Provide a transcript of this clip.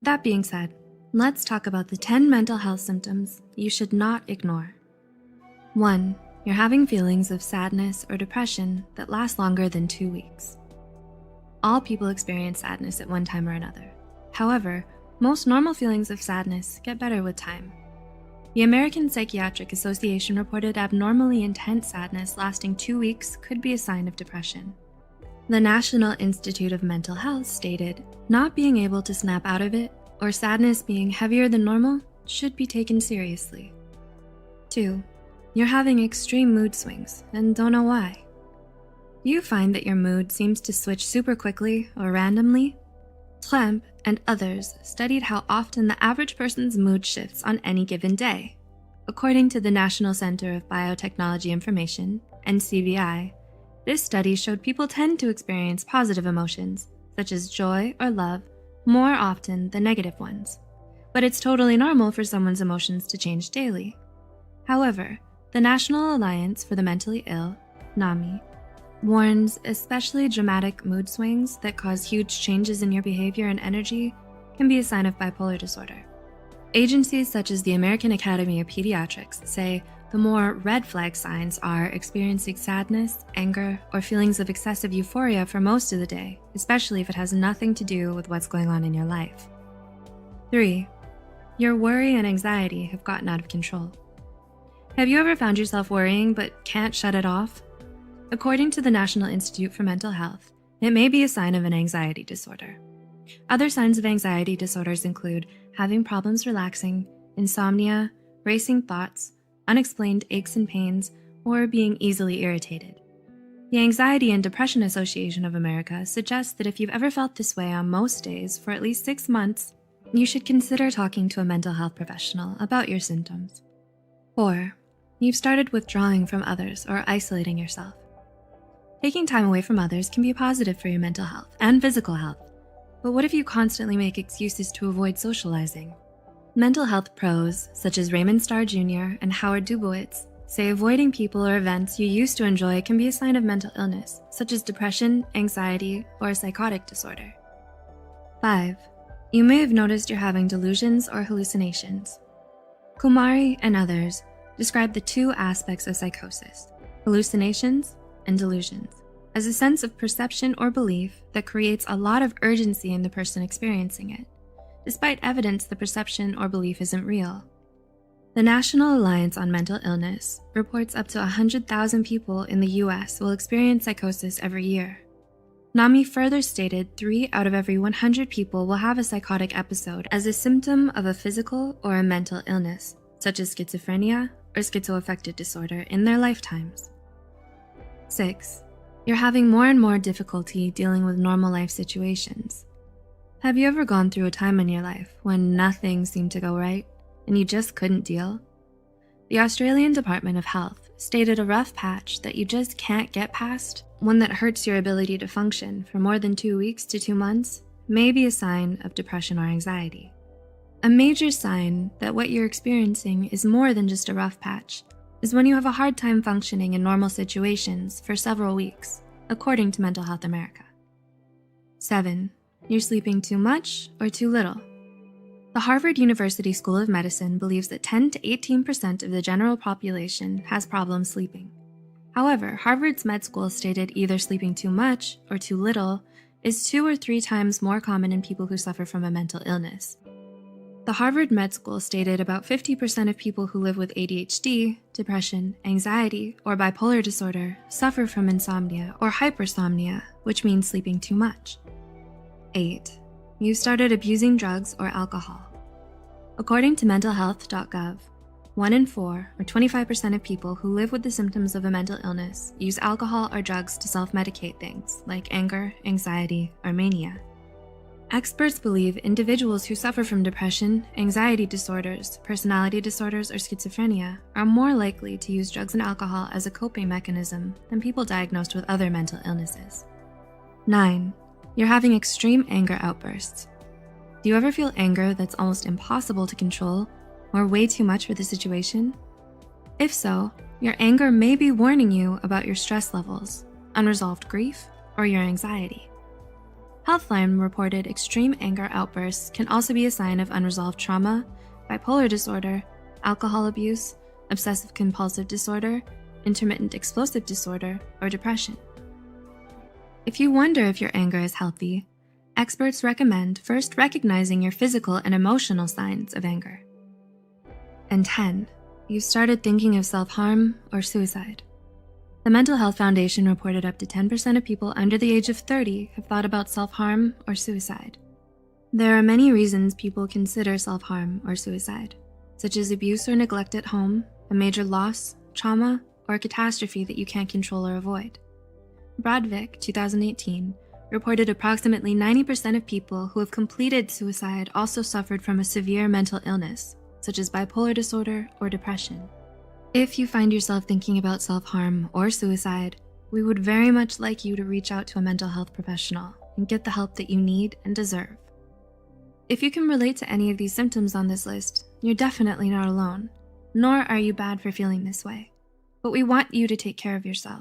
That being said, let's talk about the 10 mental health symptoms you should not ignore. 1. You're having feelings of sadness or depression that last longer than 2 weeks. All people experience sadness at one time or another. However, most normal feelings of sadness get better with time. The American Psychiatric Association reported abnormally intense sadness lasting 2 weeks could be a sign of depression. The National Institute of Mental Health stated, not being able to snap out of it or sadness being heavier than normal should be taken seriously. 2. You're having extreme mood swings and don't know why. Do you find that your mood seems to switch super quickly or randomly? Tremp and others studied how often the average person's mood shifts on any given day. According to the National Center of Biotechnology Information, NCBI, this study showed people tend to experience positive emotions, such as joy or love, more often than negative ones. But it's totally normal for someone's emotions to change daily. However, the National Alliance for the Mentally Ill, NAMI, warns especially dramatic mood swings that cause huge changes in your behavior and energy can be a sign of bipolar disorder. Agencies such as the American Academy of Pediatrics say the more red flag signs are experiencing sadness, anger, or feelings of excessive euphoria for most of the day, especially if it has nothing to do with what's going on in your life. 3. Your worry and anxiety have gotten out of control. Have you ever found yourself worrying but can't shut it off? According to the National Institute for Mental Health, it may be a sign of an anxiety disorder. Other signs of anxiety disorders include having problems relaxing, insomnia, racing thoughts, unexplained aches and pains, or being easily irritated. The Anxiety and Depression Association of America suggests that if you've ever felt this way on most days for at least 6 months, you should consider talking to a mental health professional about your symptoms. 4. You've started withdrawing from others or isolating yourself. Taking time away from others can be positive for your mental health and physical health, but what if you constantly make excuses to avoid socializing? Mental health pros, such as Raymond Starr Jr. and Howard Dubowitz, say avoiding people or events you used to enjoy can be a sign of mental illness, such as depression, anxiety, or a psychotic disorder. 5. You may have noticed you're having delusions or hallucinations. Kumari and others describe the 2 aspects of psychosis, hallucinations and delusions, as a sense of perception or belief that creates a lot of urgency in the person experiencing it, despite evidence the perception or belief isn't real. The National Alliance on Mental Illness reports up to 100,000 people in the US will experience psychosis every year. NAMI further stated 3 out of every 100 people will have a psychotic episode as a symptom of a physical or a mental illness, such as schizophrenia or schizoaffective disorder in their lifetimes. 6. You're having more and more difficulty dealing with normal life situations. Have you ever gone through a time in your life when nothing seemed to go right and you just couldn't deal? The Australian Department of Health stated a rough patch that you just can't get past, one that hurts your ability to function for more than 2 weeks to 2 months, may be a sign of depression or anxiety. A major sign that what you're experiencing is more than just a rough patch is when you have a hard time functioning in normal situations for several weeks, according to Mental Health America. 7. You're sleeping too much or too little. The Harvard University School of Medicine believes that 10 to 18% of the general population has problems sleeping. However, Harvard's med school stated either sleeping too much or too little is 2 or 3 times more common in people who suffer from a mental illness. The Harvard Med School stated about 50% of people who live with ADHD, depression, anxiety, or bipolar disorder suffer from insomnia or hypersomnia, which means sleeping too much. 8. You started abusing drugs or alcohol. According to mentalhealth.gov, 1 in 4, or 25% of people who live with the symptoms of a mental illness use alcohol or drugs to self-medicate things like anger, anxiety, or mania. Experts believe individuals who suffer from depression, anxiety disorders, personality disorders, or schizophrenia are more likely to use drugs and alcohol as a coping mechanism than people diagnosed with other mental illnesses. 9. You're having extreme anger outbursts. Do you ever feel anger that's almost impossible to control or way too much for the situation? If so, your anger may be warning you about your stress levels, unresolved grief, or your anxiety. Healthline reported extreme anger outbursts can also be a sign of unresolved trauma, bipolar disorder, alcohol abuse, obsessive compulsive disorder, intermittent explosive disorder, or depression. If you wonder if your anger is healthy, experts recommend first recognizing your physical and emotional signs of anger. And 10, you started thinking of self-harm or suicide. The Mental Health Foundation reported up to 10% of people under the age of 30 have thought about self-harm or suicide. There are many reasons people consider self-harm or suicide, such as abuse or neglect at home, a major loss, trauma, or a catastrophe that you can't control or avoid. Brodvik, 2018, reported approximately 90% of people who have completed suicide also suffered from a severe mental illness, such as bipolar disorder or depression. If you find yourself thinking about self-harm or suicide, we would very much like you to reach out to a mental health professional and get the help that you need and deserve. If you can relate to any of these symptoms on this list, you're definitely not alone, nor are you bad for feeling this way, but we want you to take care of yourself.